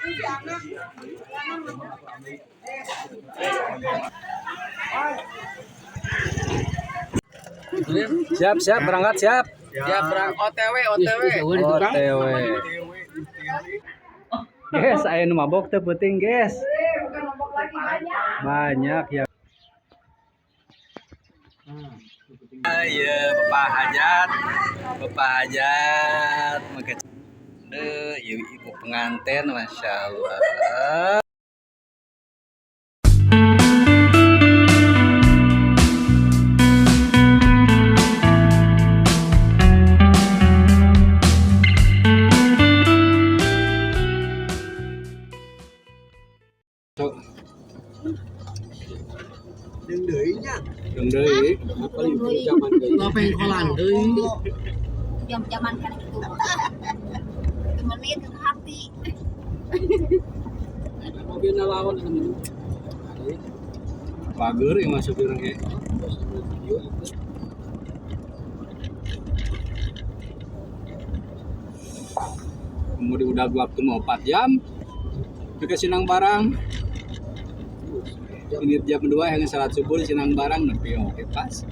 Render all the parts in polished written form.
Siap, siap, berangkat, siap. Ya berangkat OTW. OTW. Guys, ayo nu mabok teh penting, guys. Banyak ya. Ayo, Bapak Hajat, ibu pengantin, masya Allah. Đừng để ý nhá. Đừng để ý. Paling zaman lo pengen kolan deui. Jam-jaman kan itu. Cuma lihat ke hati. Mobil lawan temen. Pager yang masuk orang ya. Kemudian udah waktu mau 4 jam. Juga sinang barang. Ini jam 2 yang salat subuh di sinang barang nepi oke pas.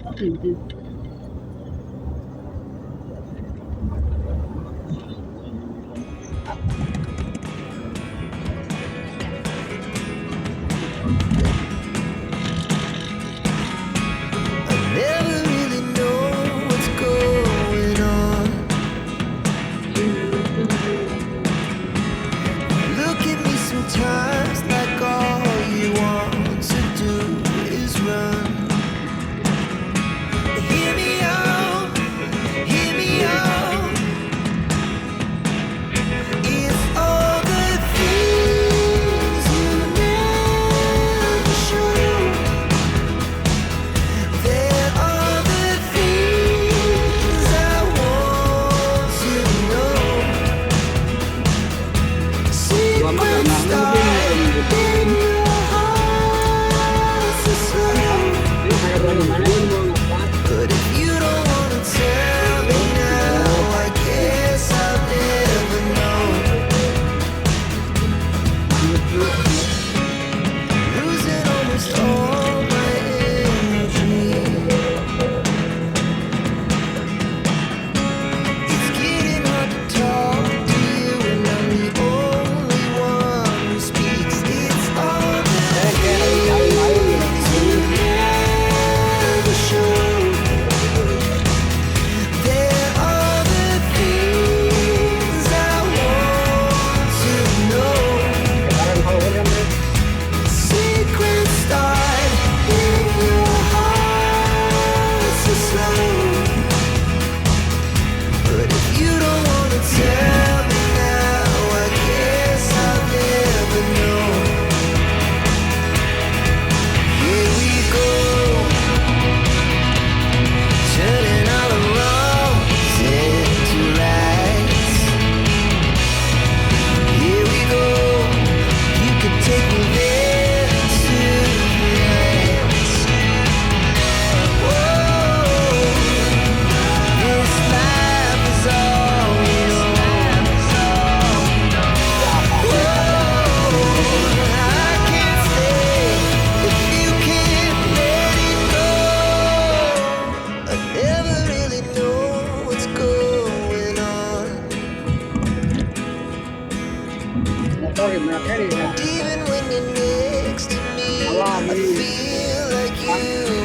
Even when you're next to me, I feel like you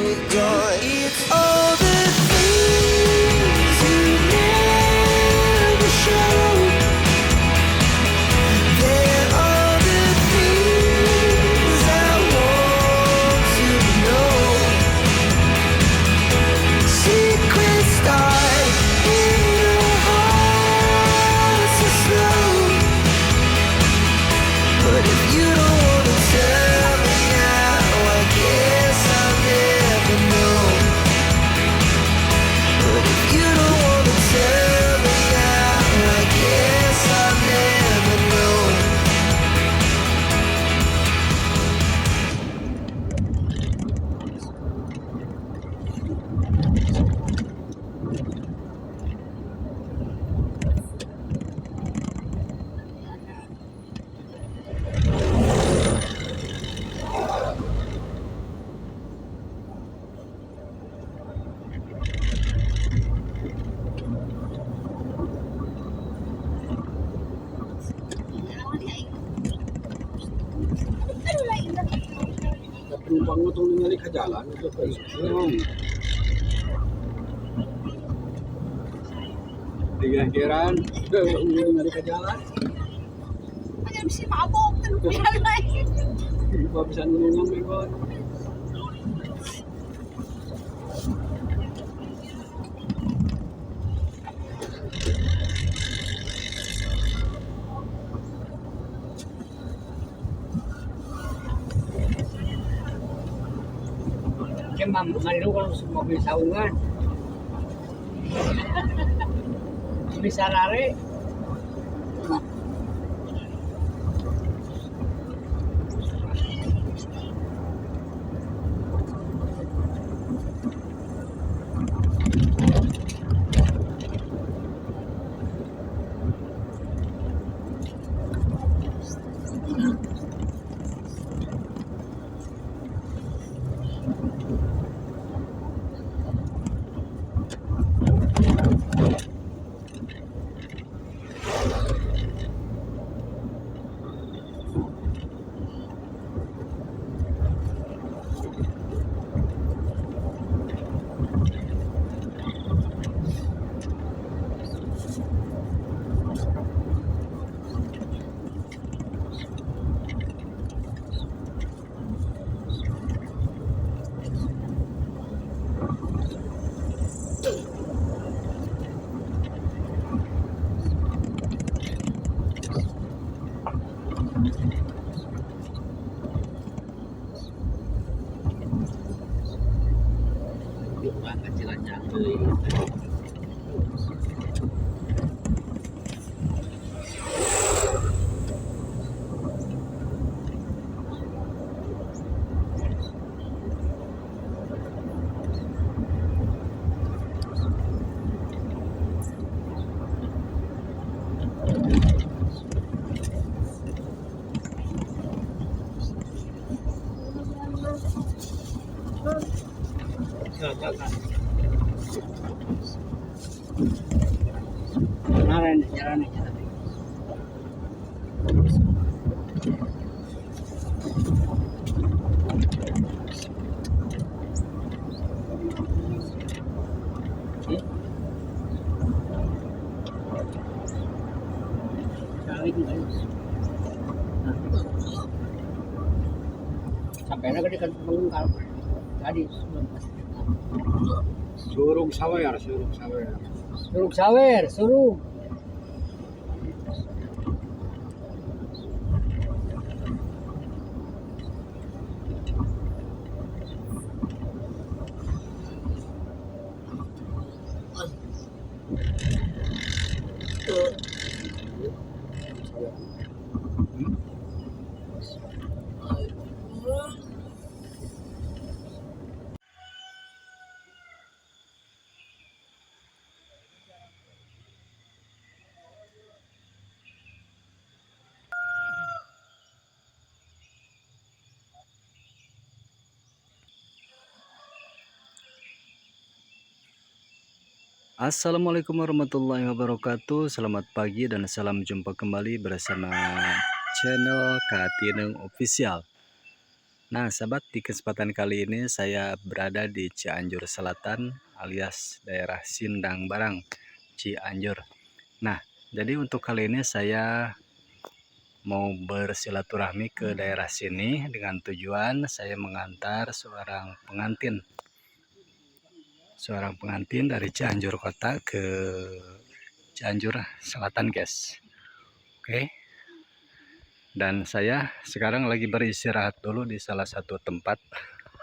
were gone. It's all the things you never show. They're all the things I want to know. Secrets start in your heart so slow. But if you don't wanna tell me now, I guess I'll never know. Oh, dia itu. Aduh lah indah. Penumpang mo itong ningali ka jalan ito pa tiga kiran ningali ka jalan Hanya bisa mabok kan dia lain. hindi pa bisa nunungan may ba Malu kalau mobil saungan bisa lari. Kemarin jalan aja tapi. Sampai na dekat mengungkal tadi surug sawer surug sawer surug Assalamualaikum warahmatullahi wabarakatuh. Selamat pagi dan salam jumpa kembali bersama channel Katineng Official. Nah sahabat, di kesempatan kali ini saya berada di Cianjur Selatan alias daerah Sindang Barang, Cianjur. Nah jadi untuk kali ini saya mau bersilaturahmi ke daerah sini dengan tujuan saya mengantar seorang pengantin dari Cianjur Kota ke Cianjur Selatan guys. Oke. Dan saya sekarang lagi beristirahat dulu di salah satu tempat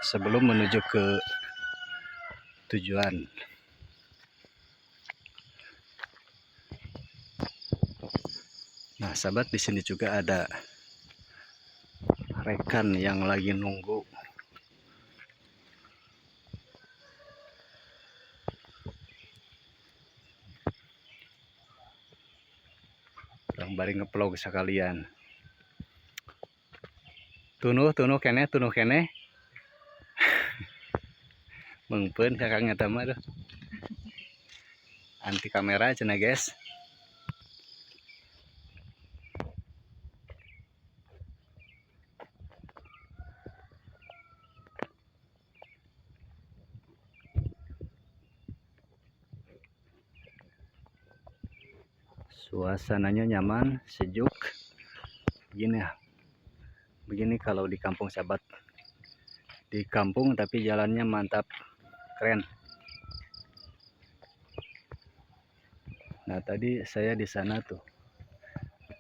sebelum menuju ke tujuan. Nah sahabat, di sini juga ada rekan yang lagi nunggu. Bari ngevlog sekalian. Tunuh kene mengpen kakang eta mah tuh anti kamera cenah guys. Suasananya nyaman, sejuk. Begini ya. Begini kalau di kampung sahabat. Di kampung tapi jalannya mantap, keren. Nah, tadi saya di sana tuh.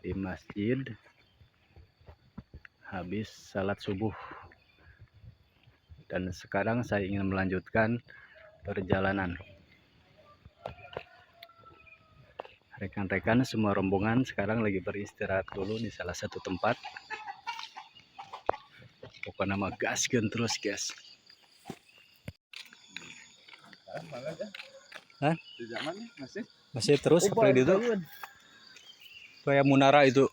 Di masjid. Habis salat subuh. Dan sekarang saya ingin melanjutkan perjalanan. Rekan-rekan semua rombongan sekarang lagi beristirahat dulu di salah satu tempat. Pokoknya nama gaskeun terus, guys. Hah? Masih terus seperti itu. Kayak munara itu.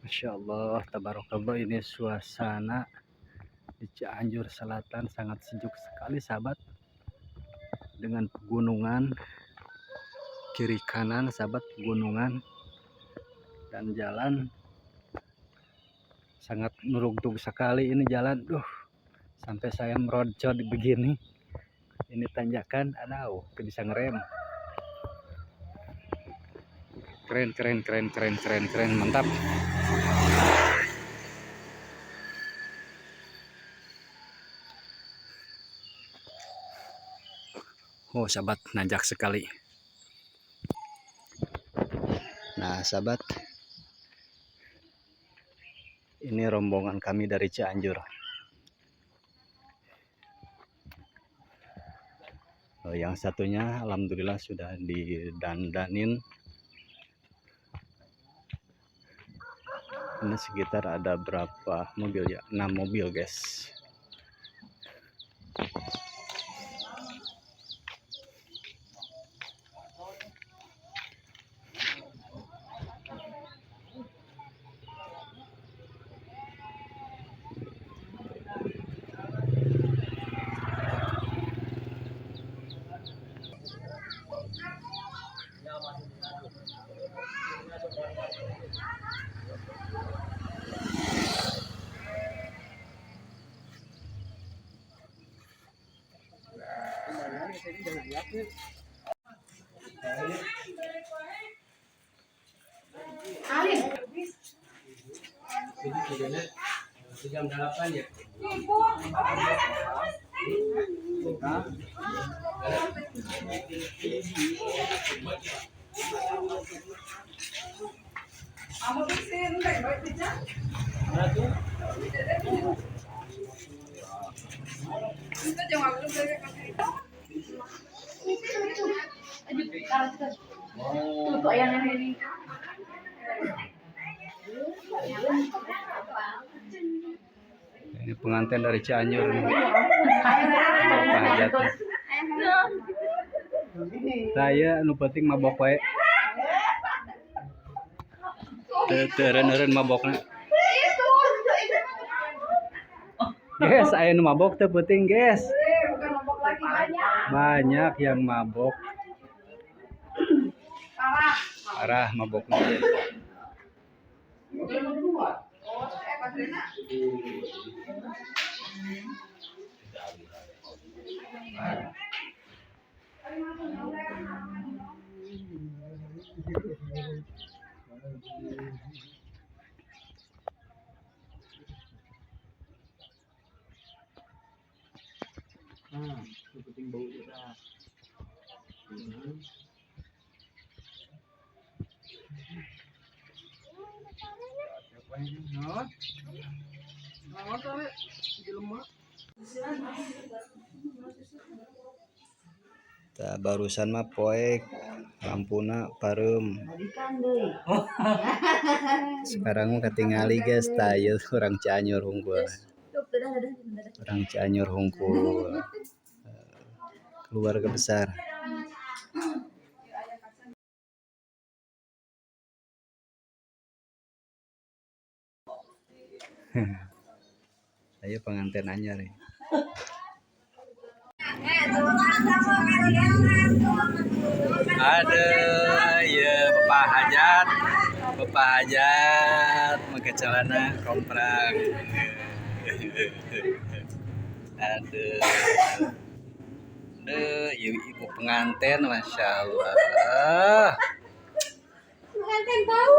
Masya Allah, tabarakallah, ini suasana di Cianjur Selatan sangat sejuk sekali sahabat. Dengan pegunungan, kiri kanan sahabat pegunungan. Dan jalan sangat nurug-nurug sekali ini jalan. Sampai saya merocot begini. Ini tanjakan, aduh, bisa ngerem. Keren, mantap. Oh sahabat, nanjak sekali. Nah sahabat, ini rombongan kami dari Cianjur. Yang satunya alhamdulillah sudah didandanin. Ini sekitar ada berapa mobil ya? 6 mobil guys. Jam 8 ya. Tutup yang ini. Ini pengantin dari Cianjur nih. Bapak hajat. Saya nu penting mabok wae. Teureun mabokna. Guys, aya nu mabok teh penting, guys. Bukan mabok lagi banyak. Banyak yang mabok. Parah maboknya. Penting bau udah. Barusan mah poek lampuna parem. Sekarang mah ketingali guys, tayo orang Cianjur hungkul. Orang Cianjur hungkul. Keluarga besar. Saya pengantin anyar ya. Aduh, ya Bapak Hajat pakai celana komprang. Aduh, ibu pengantin, masya Allah. Pengantin bau.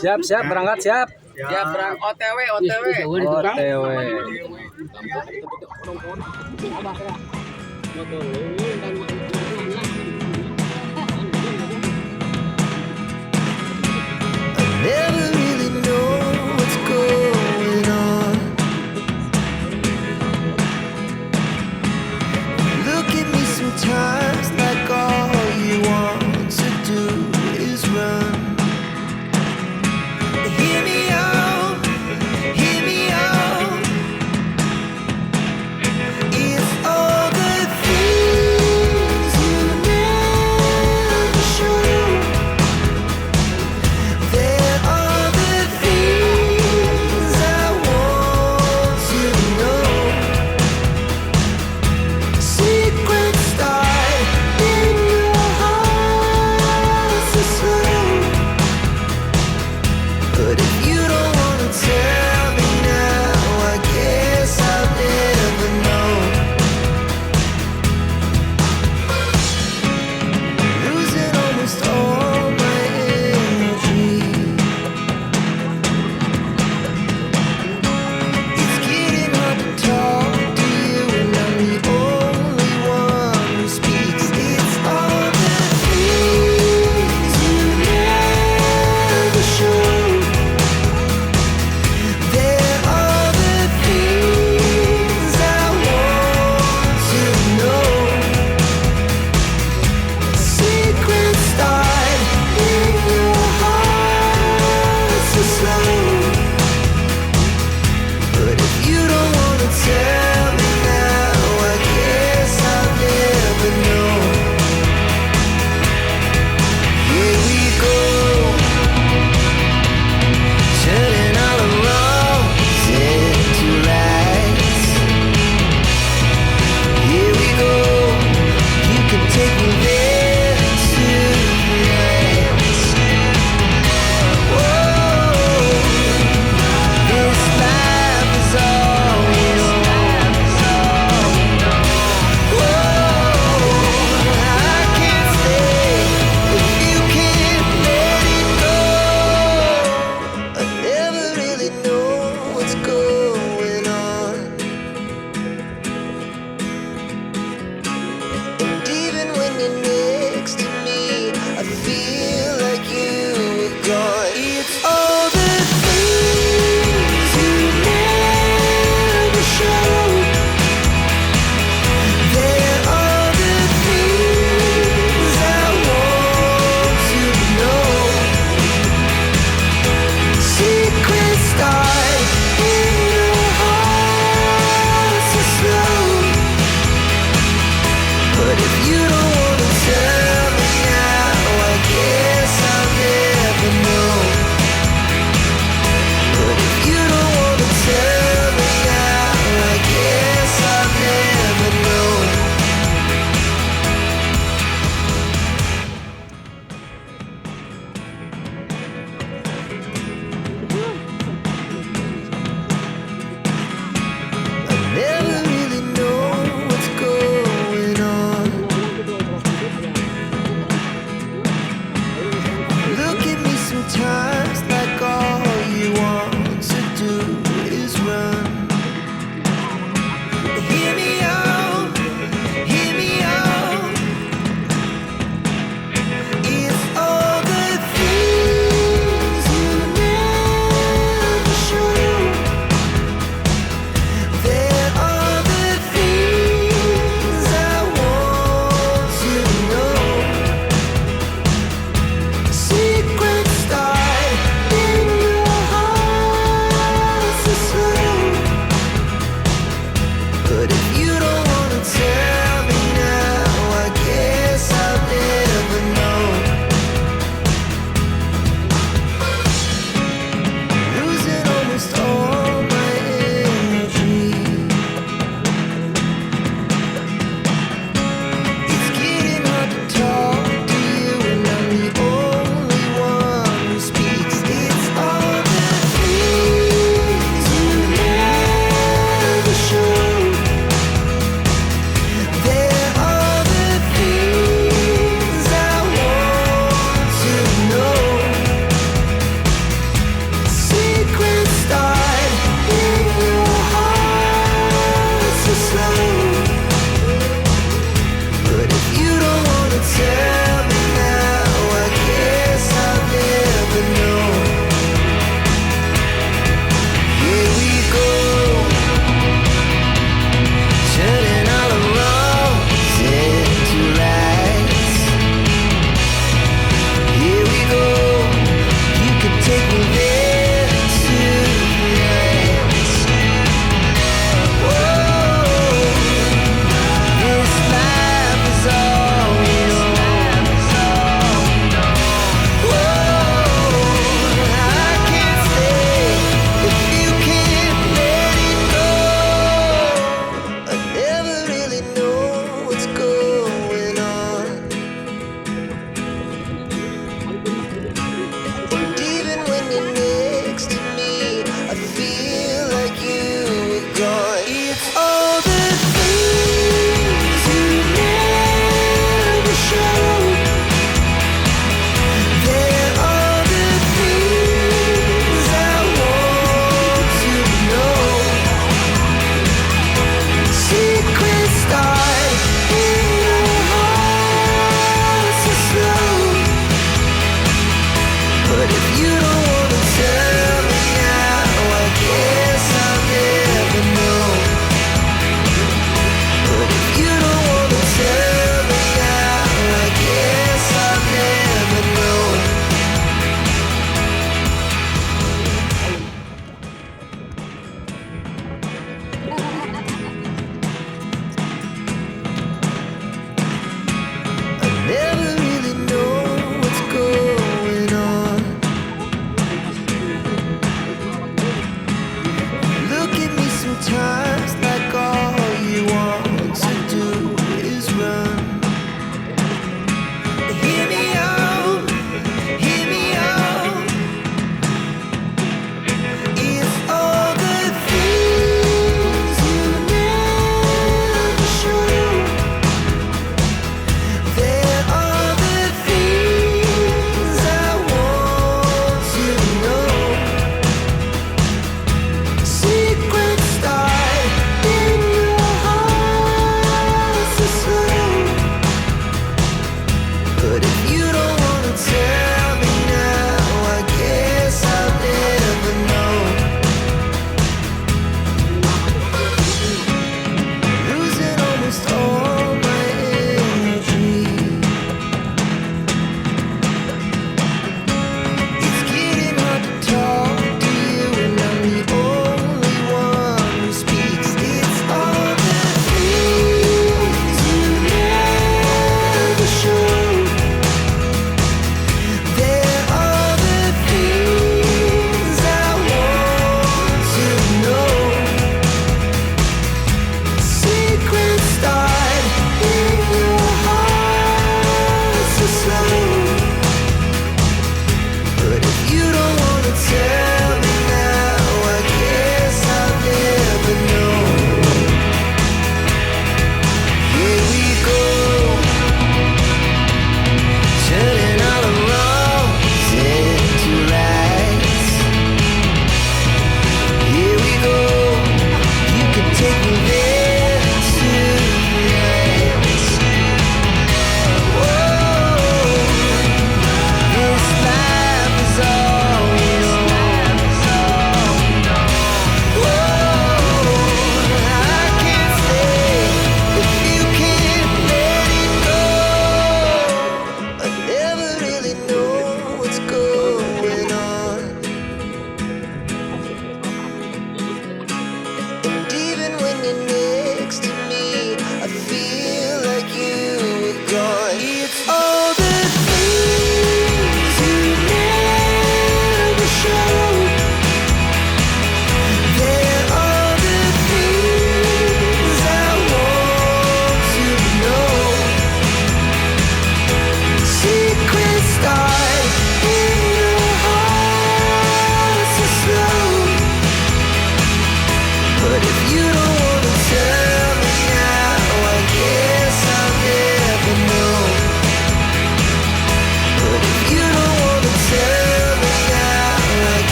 Siap berangkat siap. Ya berang OTW. OTW. Never really know what's going on. Look at me sometimes like all you want to do is run. Hear me out, hear me out. It's all the things you never show. There are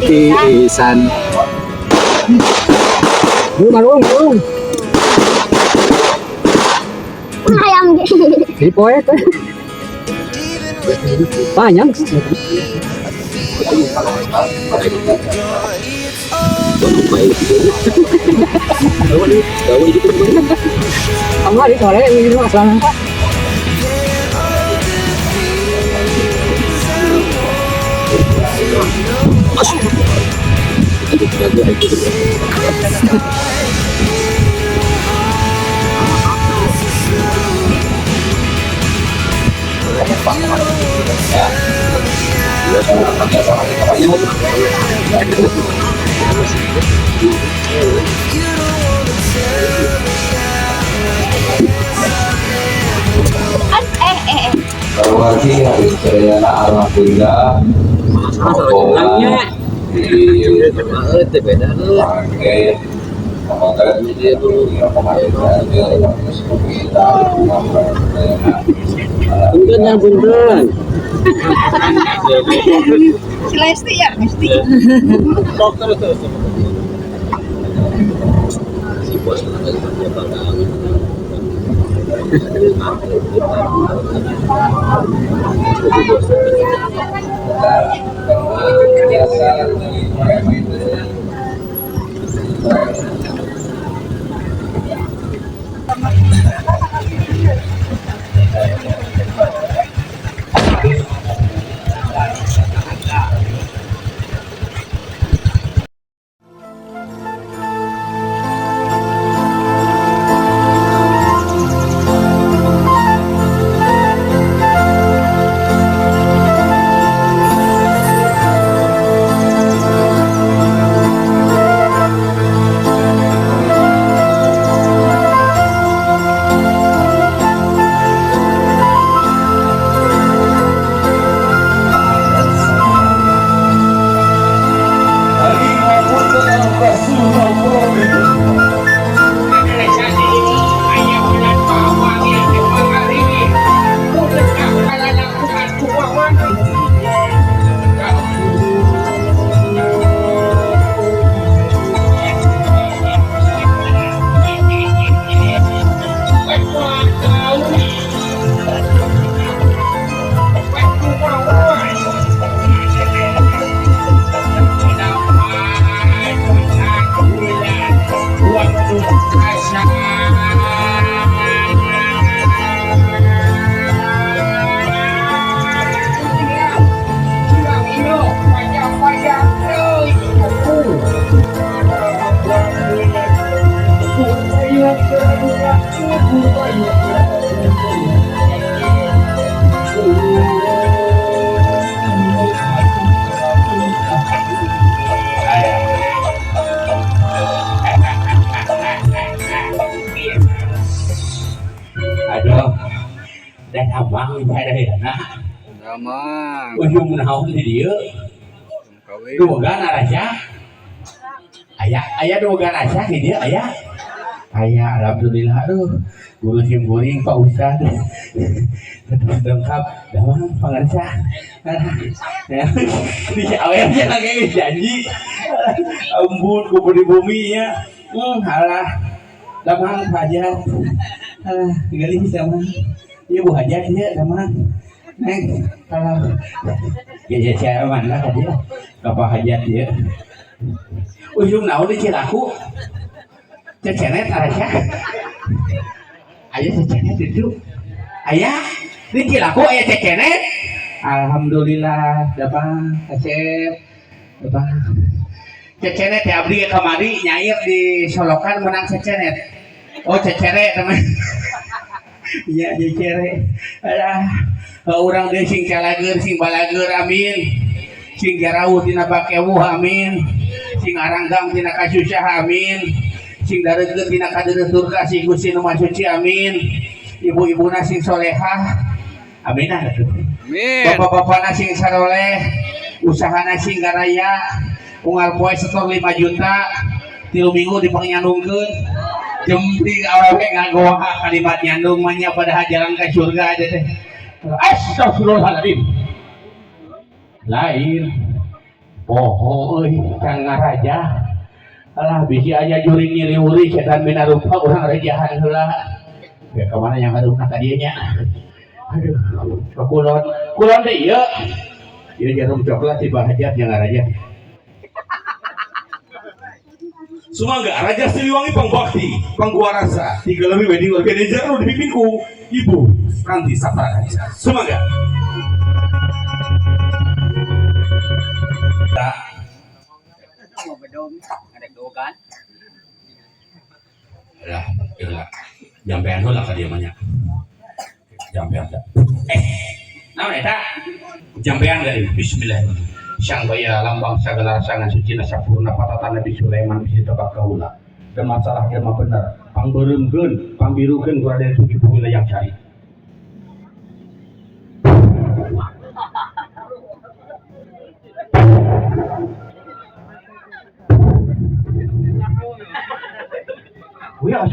pisan. Marung. Ayam gitu. Di poet. Banyak. Kamu hari sore ini masalah apa? Lagi hari saya alhamdulillah pakai Punten. Si Lesti ya, Lesti. aduh dan abang saya nah Damang. ujung naon di dia dua gana aja ayah dua gana aja di dia ayah alhamdulillah aduh guru simkuring Pak Ustad lengkap damang pengerja di awalnya lagi janji embun kubur di bumi ya halah damang hajat gali sama dia bu hajat ya damang neng kalau ya saya mana dia apa hajat dia ujung naon di Cilaku cecenet arasya ayah cecenet itu ayah di Cilaku ayah cecenet alhamdulillah damang cecep damang cecenet ya abdi kemari nyair di Solokan menang cecenet oh cecere teman iya cecere orang dia sing calager sing balager amin sing garau tina bakewu amin sing aranggang tina kasusah amin sing dareget tina kadeureuh surga sing Gusti Nu Maha Suci amin ibu-ibuna sing solehah amin atuh Amin. bapak-bapakna sing saroleh usahana sing garaya unggal poe setor 5 juta 3 minggu dipangnyandungkeun jempri awewe ngagoha kalimat nyandung manya pada jalan ke surga aja teh astagfirullahaladzim lain euy Kang Raja. Alah bisi aja juri nyiri-uri setan minarupa urang rejahan heula. Ya kemana yang hareup ka dieu nya. Aduh, kulon deui ieu. Ieu jarum coklat tiba hajat yang Raja. Sumangga Raja Siliwangi Pangbakti, Panggua Rasa, 3 lebih wedding organizer dipimpin ku Ibu Ranti Sapra. Sumangga. Tak. Mau bedong, ada dogan. Lah, iyalah. Jampean heula ka dieu mah nya. Jampean da. Naon eta? Jampean dari bismillah. Sang baya lambang sagala rasangan suci na sampurna patatan Nabi Sulaiman bisi tebak kaula. Dan masalah dia mah bener. Pangbereumkeun, pambirukeun ku Raden Suci Bumi yang cari. Uyos.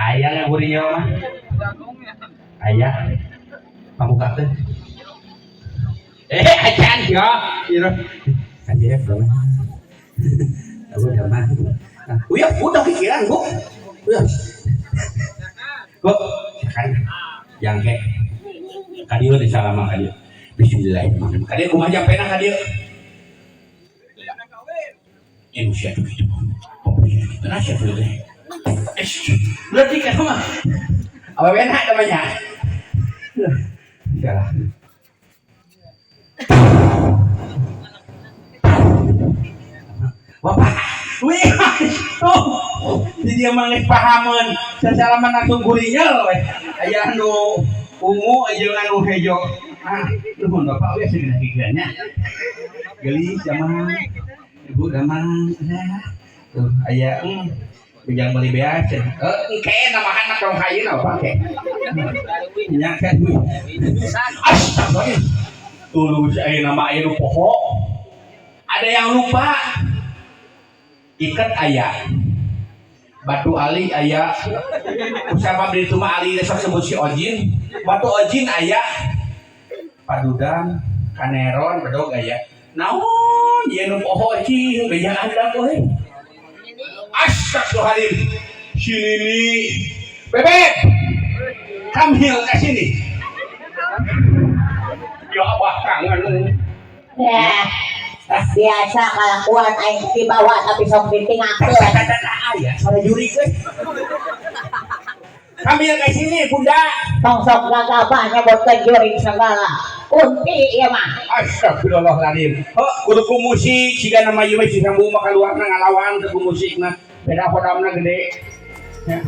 Aya yang burinya mah. Aya. Pamuka teh. Acan ya. Ira. Aja belum. Aku udah mah. Uyos udah pikiran, Bu. Uyos. Kok kan yang ke kadieu di salama kadieu. Bismillahirrahmanirrahim. Kadieu kumaha jampena kadieu. Indonesia tuh gitu. Indonesia tuh deh. Berarti kan mah. Apa benar namanya? Salah. Bapak, wih, tuh, dia mangis pahaman, sesalaman langsung gurinya loh, ayah nu ungu, aja nu hejo, lu pun bapak, wih segera gilanya, geli sama ibu damang, tuh ayah, jangan beli beas, kayak nama anak dong kayu apa kayak, nyangkat, astagfirullah, tulus ayah nama ayah nu poho, ada yang lupa. Ikat ayah batu ali ayah usaha beli cuma ali desa sebut si ojin batu ojin ayah padudan kaneron bedog ayah naon ieu nu poho cing beja ada euy astagfirullahaladzim sini bebek kamhil ke sini ya abah kangen ya biasa kalakuan aing dibawa tapi sok ditinggalkeun aya sore juri geus kami ke sini bunda tong sok gagabah nyebutkeun juri segala kunti ieu mah astagfirullahaladzim kudu ku musik siga nama ieu mah sambung mah kaluarna ngalawan ku musikna beda podamna gede ya.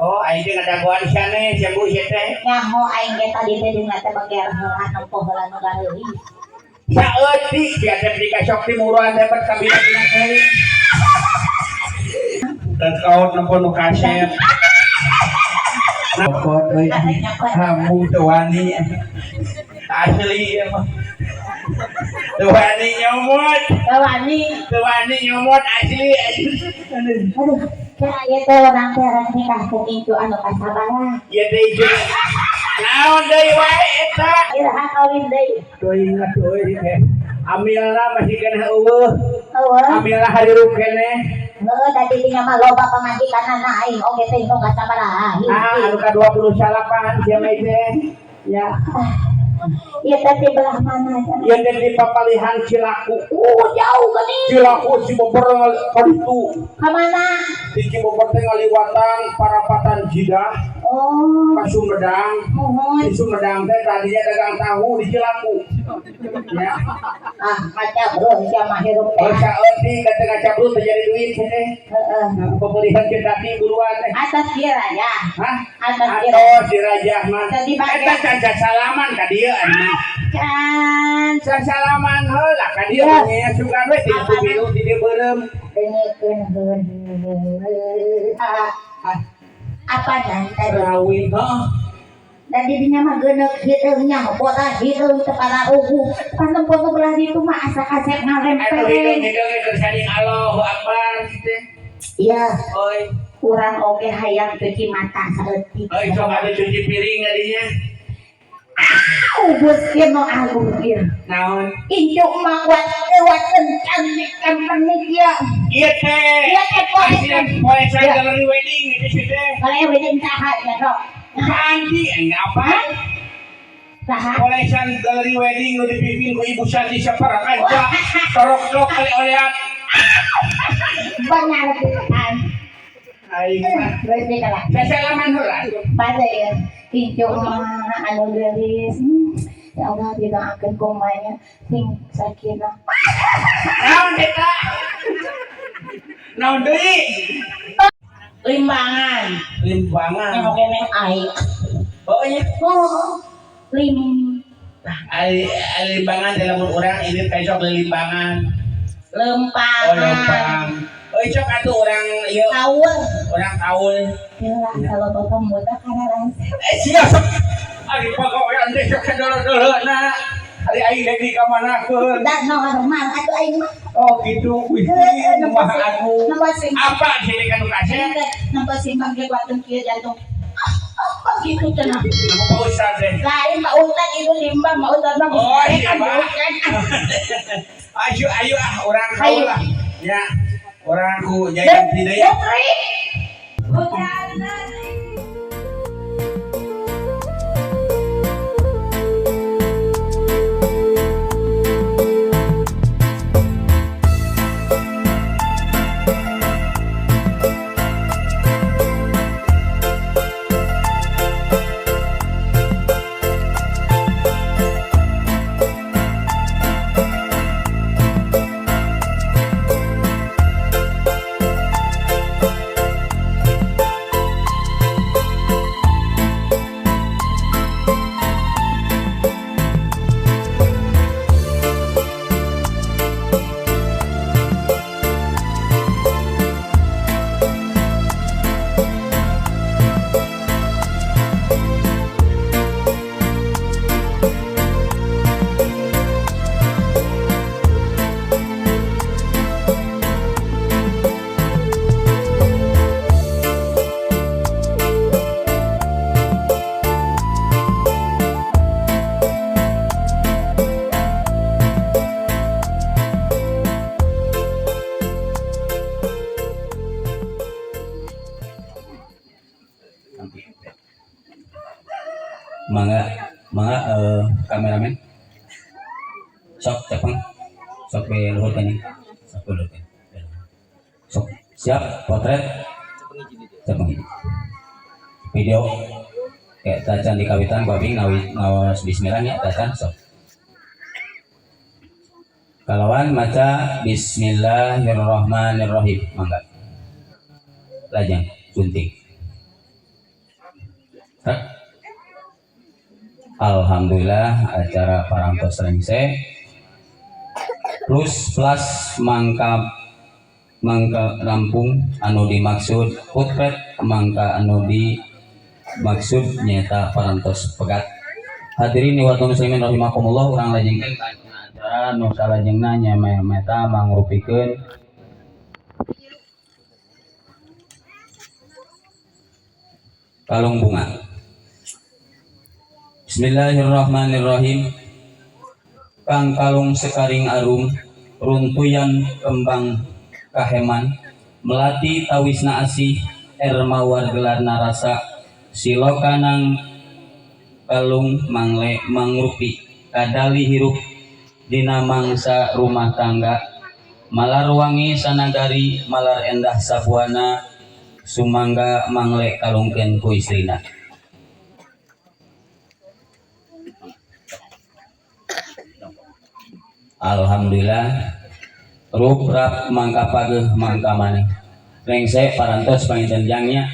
Oh, aing teh ngadaguan sana sembuh ieu teh. nyaho aing ge tadi teh dina teh bager heula nempuh heula nu gaeuing Saeutik biasa di kasok timuruan dapat kabina dina teh. Tekaut nempon nu kaset. Pokok euy kamu teu wani. Asli ieu mah. Teu wani nyomot. Teu wani nyomot asli. aduh kira ieu teh urang teh rek nikah ku kitu anu kasabaran Ieu teh ieu. Naon deui wae eta? iraha kawin deui Tuh ingat euy teh. Amilna masih kena eueuh. eueuh Amilna harirup keneh. heueuh tadi tinggal mah loba pamajikanana aing oge teh nu kasabaran Anu ka 28 sia mah teh. Ya. Iya tadi belah mana? Ya dari papalihan Cilaku. Jauh gini. Cilaku Cibobor kaditu. Kemana? Di Cibobor teh ngaliwatan Parapatan Jidah Oh, ka Sumedang. mohon. Di Sumedang teh tadinya dagang tahu di Cilaku. Ya. Kaca bro, siapa hirup Oh, saeuti kata cabut terjadi duit teh. Pembelian kendati buruan teh. Atas dia ya. Hah? Atas dia. Atau si Raja mah. Tadi pagi. Eta caca salaman ka dieu mah. Kan. Salaman heula ka dieu Ya. nya sugan we ti biru ti dieu beureum. Dengekeun apa nanti? Rawin heuh. Tadi dinya mah geuneuk hideung nya bola hideung kepala ugu. Pantempo belah ditu mah asa kasep Atuh ngarempeng. hideung keur sading Allahu Akbar teh. Iya, Oi, kurang oge hayang cuci mata saeutik. oi sok ada cuci piring gadinya. Ubus keno agung ieu. Naon? Injuk mah kuat kencan kampenik ya. Ieu teh. Iya teh poe. Poe gallery wedding itu sih teh. Kalau wedding saha ya, Dok? Andi apa? Saha? Kolesan gallery wedding nu dipimpin ku Ibu Santi Saparak aja. Torok-torok oleh-olehan. Benar kan. Aing mah. Berarti kalah. Sasalaman heula. Pada ya, injuk mah anu geulis. Ya Allah didoakeun kumanya sing sakinah. Naon eta? Naon deui? Limbangan. Limbangan. Yang oke neng aik. Oh nya. Oh, lim. Ali limbangan dalam orang ini kayak limbangan. Lempang. Oh lempang. Oh cok atuh orang ieu Taul. orang taul. Yalah kalau bapak muda karena langsung. Siap. Ari pagawean teh sok dolo-dolona. Ari aing lagi ka manakeun. Dan normal atuh aing mah. Oh gitu. Wih, mah aku. Nomor sim. Apa sih kan kasih? Nomor simpang ge kuatun kieu jantung. Gitu cenah. Nama Ustaz deh. Lain Pak Ustaz itu limbah Pak Ustaz mah. Oh, iya, kan Pak. bukan. Ayo orang kau lah. Ya. Orang ku jajan tidak ya. Putri. Kameramen sok cepeng sok be luhur kan sok luhur kan sok siap potret cepeng video kayak tacan di kawitan babi ngawas bismillahnya tacan sok kalawan maca bismillahirrahmanirrahim mangga lajang sunting Alhamdulillah acara parantos rengse plus mangka rampung anu dimaksud potret mangka anu dimaksud nyata parantos pegat hadirin wa muslimin rahimakumullah urang lajengkeun ka acara nu salajengna nya meta mangrupikeun kalung bunga. Bismillahirrahmanirrahim. Kang kalung sekaring arum runtuyan kembang kaheman melati tawisna asih ermawar gelarna rasa silokanang kalung mangle mangrupi kadali hirup dina mangsa rumah tangga malar wangi sanagari malar endah sabuana sumangga mangle kalungkeun ku istrina. Alhamdulillah ruprap mangka pageuh mangka maneh rengse parantos panginten jangnya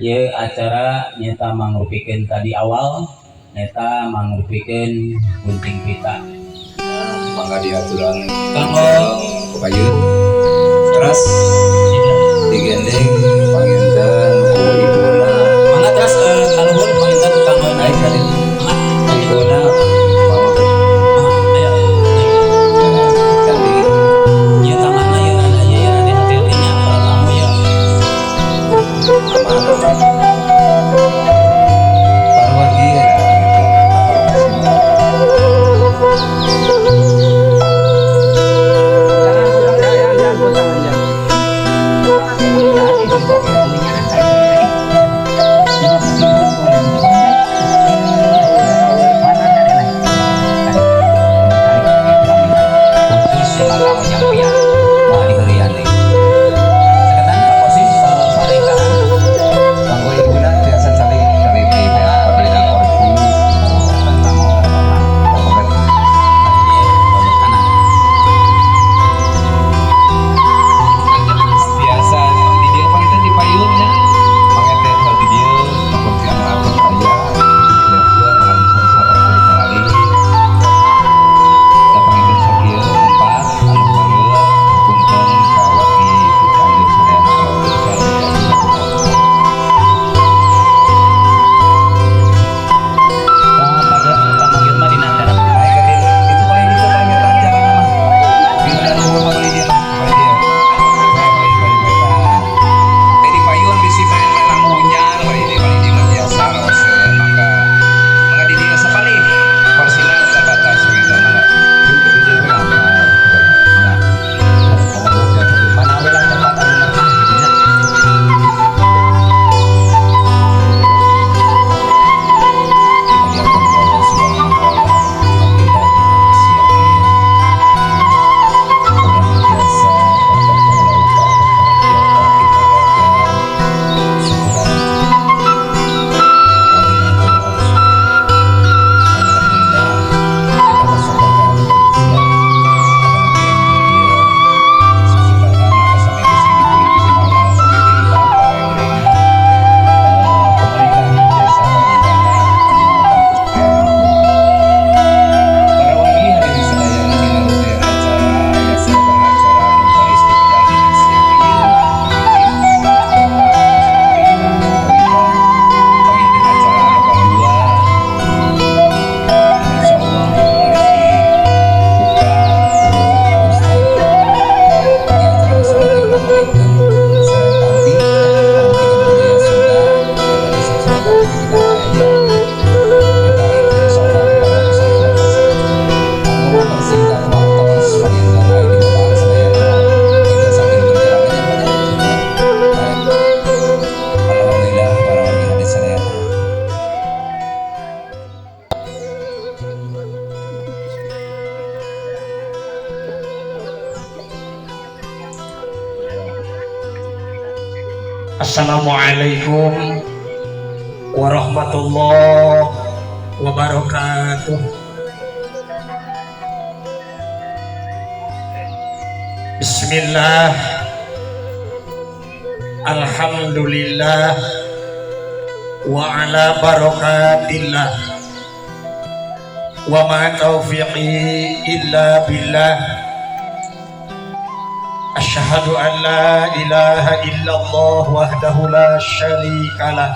ye acara nyata mangrupikeun tadi awal nyata mangrupikeun gunting pita mangga diaturan kanggo payun teras digendeng panginten ku ibuna mangga teras kaluhur panginten kanggo naik tadi ibuna Assalamualaikum warahmatullahi wabarakatuh. Bismillah, alhamdulillah, wa ala barakatillah, wa ma taufiqi illa billah. Asyhadu an la ilaha illallah wahdahu la syarika lah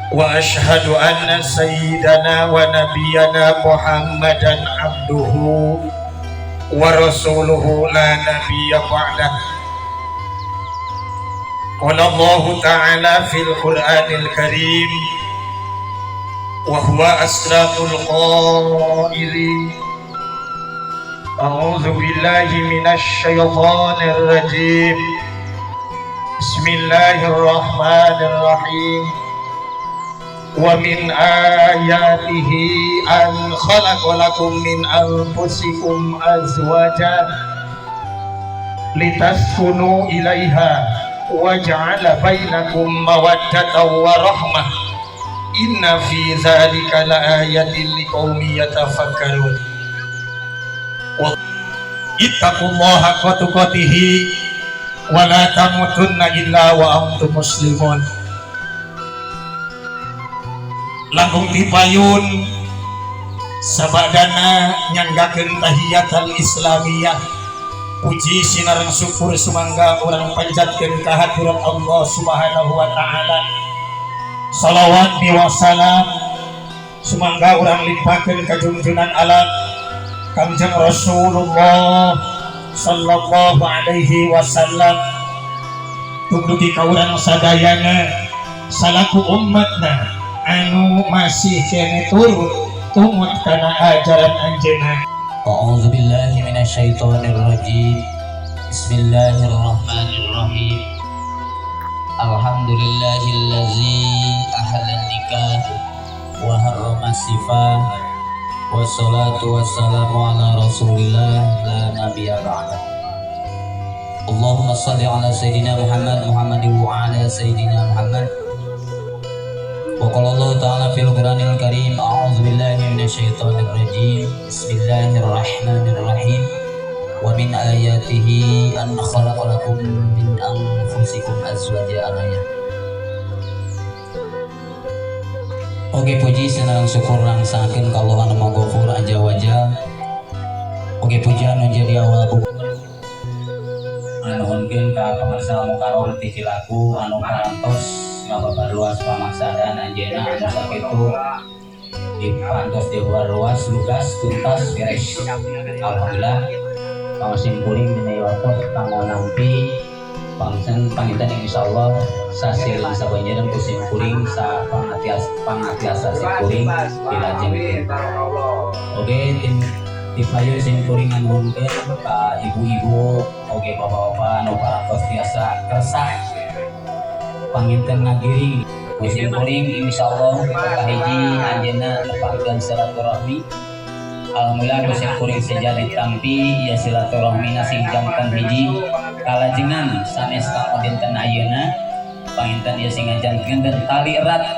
wa asyhadu anna sayyidana wa nabiyyana Muhammadan abduhu wa rasuluhu la nabiyya ba'dah. Qala Allah ta'ala fil Qur'anil Karim wa huwa asdaqul qailin. A'udzu billahi minasy syaithanir rajim. Bismillahirrahmanirrahim. ومن آياته أن خلق لكم من أنفسكم أزواجا لتسكنوا إليها وجعل بينكم مودة ورحمة إن في ذلك لآية لقوم يتفكرون اتقوا الله حق تقاته ولا تموتن إلا وأنتم مسلمون. Langkung tipayun sabadana nyanggakeun tahiyatul islamiyah. Puji sinareng syukur sumangga urang panjatkeun ka hadirat Allah Subhanahu wa taala. Salawat wassalam sumangga urang limpahkeun ka junjunan alam Kangjeng Rasulullah sallallahu alaihi wasallam. Tumugi ka urang sadayana salaku ummatna anu masih kene turut tumut kana ajaran anjeunna. A'udzu billahi minasyaitonir rajim. Bismillahirrahmanirrahim. Alhamdulillahillazi ahallan nikah wa harrama sifah wassalatu wassalamu ala rasulillah la nabiyya ba'da. Allahumma shalli ala sayyidina Muhammadin wa ala sayyidina Muhammad. Wa qala Allah ta'ala fil Qur'anil Karim a'udzu billahi minasyaitonir rajim. Bismillahirrahmanirrahim. Wa min ayatihi an khalaqa lakum min anfusikum azwaja ayat. Oke, puji senang syukur rangsakeun ka Allah anu Maghfur aja wajal. Oke, pujian menjadi awal buku nuhunkeun ka pemirsa mukarrom TV laku anu parantos ngababar luas pamaksadaan anjeunna anu sakitu dipantos di luar luas lugas tuntas beres. Alhamdulillah pangasim kuring dina waktu kanggo nampi pangsen pangitan insyaallah sasil sabanjeurna kusim kuring sa pangatiasa sim kuring dilajengkeun. Oke, tim Tifayu sim kuring nuhunkeun ka ibu-ibu oge bapak-bapak anu parantos tiasa kersah panginten ngagiring musim kuring insyaallah kahiji anjeunna nepangkeun silaturahmi. Alhamdulillah musim kuring sejadi tampi ya silaturahmina sing jamkan hiji kalajengan sanes ka dinten ayeuna panginten ieu sing ngajankeun tali erat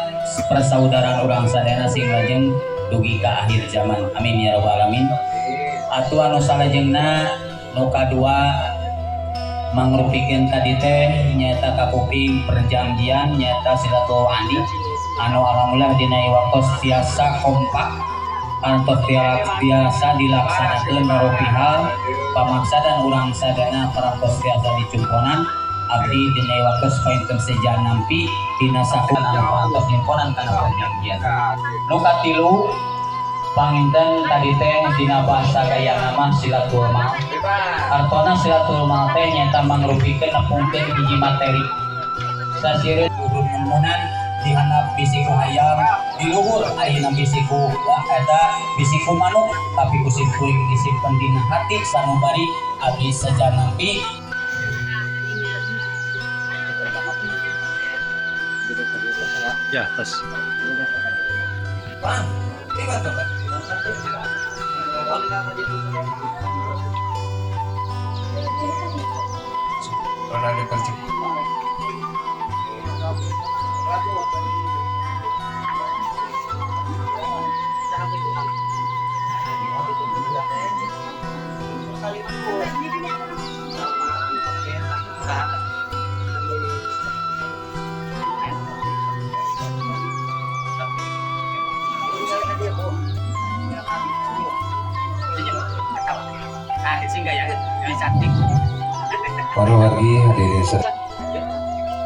persaudaraan urang sadayana sing lajeng dugi ka akhir zaman. Amin ya rabbal alamin. Atu anu salajengna nu kadua mangrupikeun tadi teh nyaeta kapuping perjanjian nyaeta silaturahmi anu alhamdulillah dina waktu tiasa kompak kantos tiasa dilaksanakeun marupihal pamaksadan urang sadana parantos tiasa dicumponan abdi dina waktu pointen sejan nampi dina sakuan anu parantos nyimponan kana perjanjian. Nu katilu panginten tadi teh dina bahasa gaya nama silaturahmi. Artona silaturahmi teh nyaeta mangrupikeun nepungkeun hiji materi. Sasieun urun nemunan dihandap bisiku hayam di luhur ayeuna bisiku ada bisiku manuk tapi kusim kuring disimpen dina hati sanubari abdi sajanampi. Ya, tos. Bang, lewat coba. Orang ada kerja. Para wargi hadirin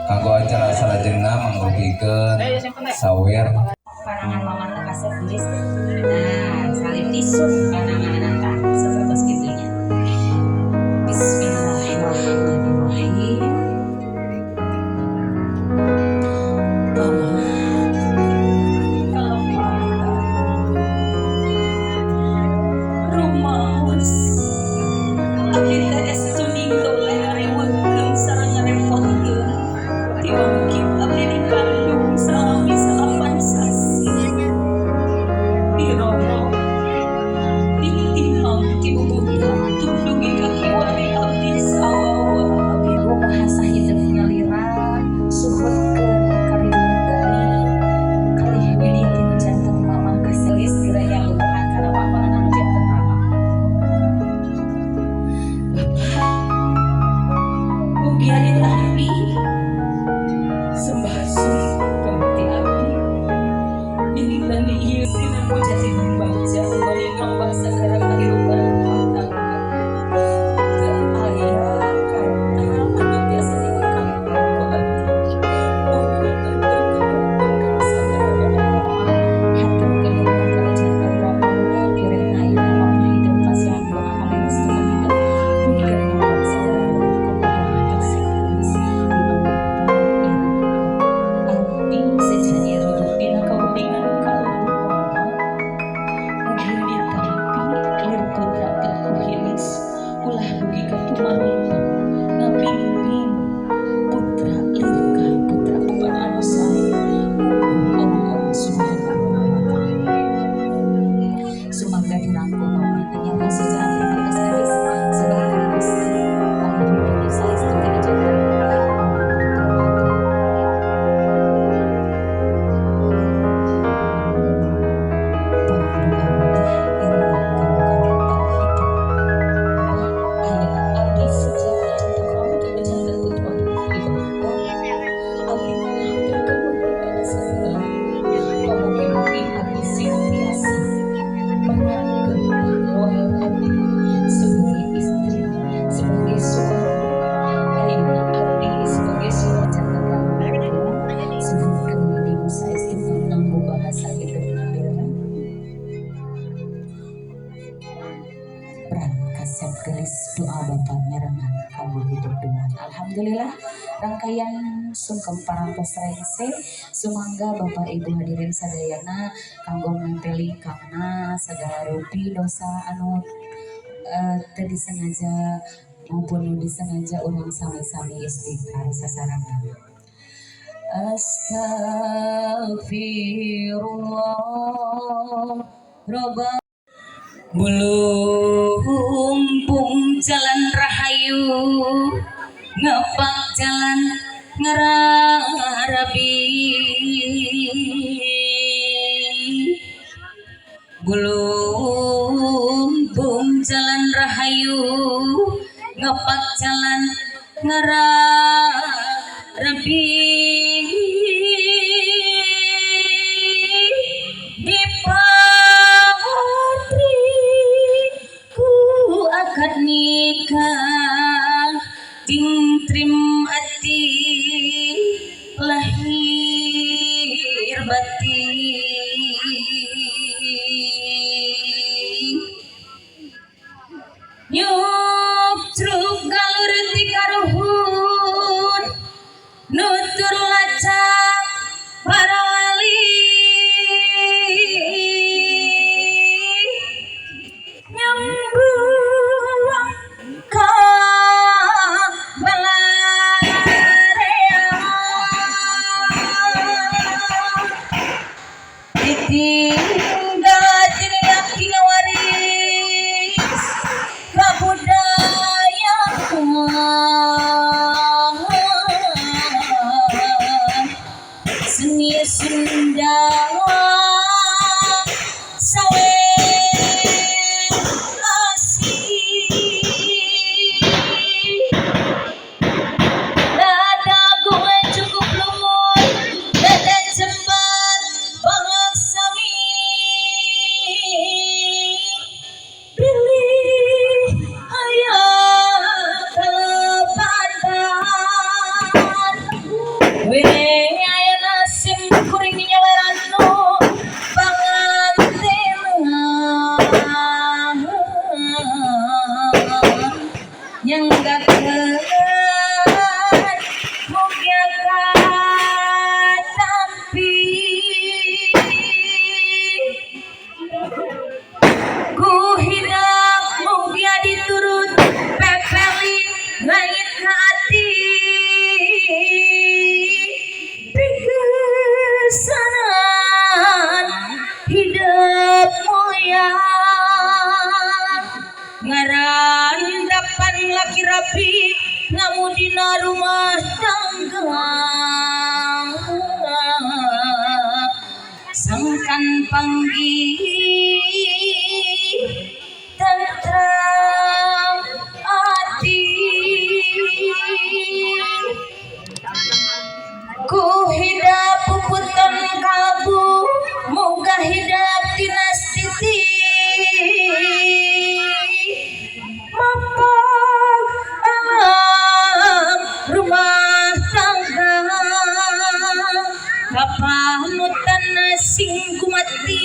kanggo acara salajengna mangrupikeun sawer Parangan mama kasih tulis. Nah, salib tisun panangan nanta seperti segitunya. Bismillahirrahmanirrahim. Abdi di Bandung sami salapan sas sejanya duduk dina kauningan kaluluwa mugi diterapi lir putra ku hilis ulah dugi ka tumarupa ngabimbing putra lir ka putra papan anu sae Allah subhanahu wa ta'ala sumangga dirangkul mamanya kasih jalan atas gadis sebagai Gusti alhamdulillah saya istri jalan sebagai istri, sebagai suami, ayeuna abdi sebagai suami catatan sebutkan di Musa istiqomah nganggo bahasa hidup nabila peran kasep gelis doa Bapa nyerangan kamu hidup dengan alhamdulillah rangkaian sungkem parantos rengse sumangga Bapak Ibu hadirin sadayana kanggo nempeli kana segala rupi dosa anu teu disengaja maupun nu disengaja urang sami-sami istighfar sasarangan Astaghfirullah Roba Bulumpung jalan rahayu ngepak jalan ngerarabi Bulumpung jalan rahayu ngepak jalan ngerarabi di patri ku akad nikah ting trim ati lahir batin nyuk truk galur tikaruhun nutur lacak para wali nyambung ka ditinggal jadi aki waris kabudayaan seni Sunda sawe dada gue cukup lumut dada cepat banget sami pilih ayah kelepatan weh ayah nasim kuring nyaweranu pangantenan yang gak mugia tapi ku hidup mugia diturut pepeli langit hati pikesanan hidup moyang ngarandapan laki rapi ngamudina rumah tangga sangkan panggih tentram hati ku hidap puputan kalbu moga hidap dinas titi mapag alam rumah tangga kapanutan sing kumati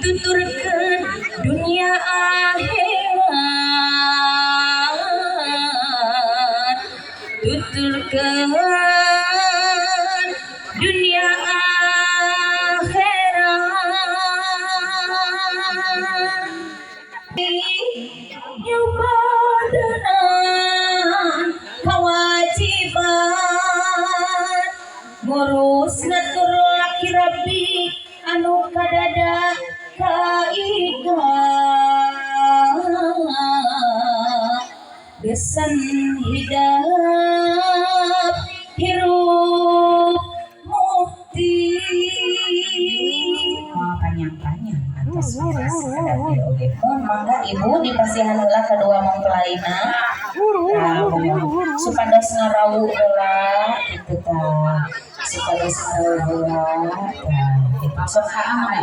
tuturkeun dunia akhirat tuturkeun dunia berkesan hidup hirup mukti panjang-panjang atas beres kadang di oge mangga ibu dipasihan heula kedua mempelaina supados ngarau heula gitu tah supados ngarau heula tah sok haang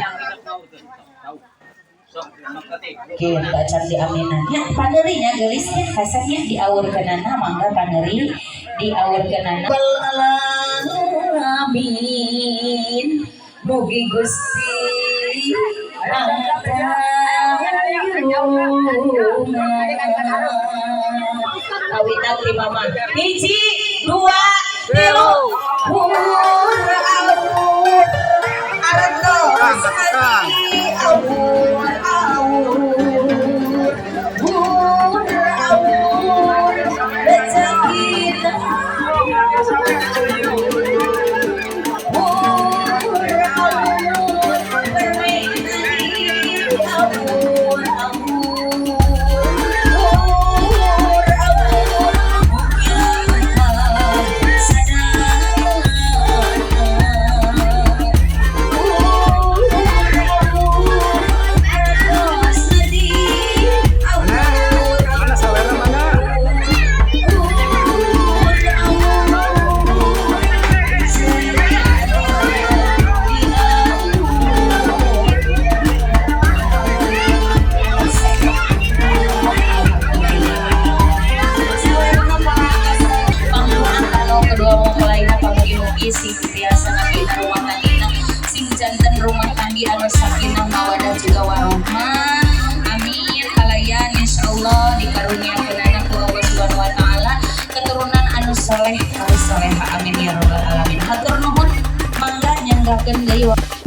kita cari aminan ya panerinya gelisnya kasarnya diaurkeunana mangga paneri diaurkeunana wal alamin mugi Gusti kawitan di mama hiji dua tilu sing biasa nabina rumah tangga sing jantan rumah tangga anu sakinah mawadah juga warohmah amin halayan insyaallah dikaruniakeunana ku Allah Subhanahu wa taala keturunan anu saleh anu salehah amin ya rabbal alamin hatur nuhun mangga nyanggakeun deui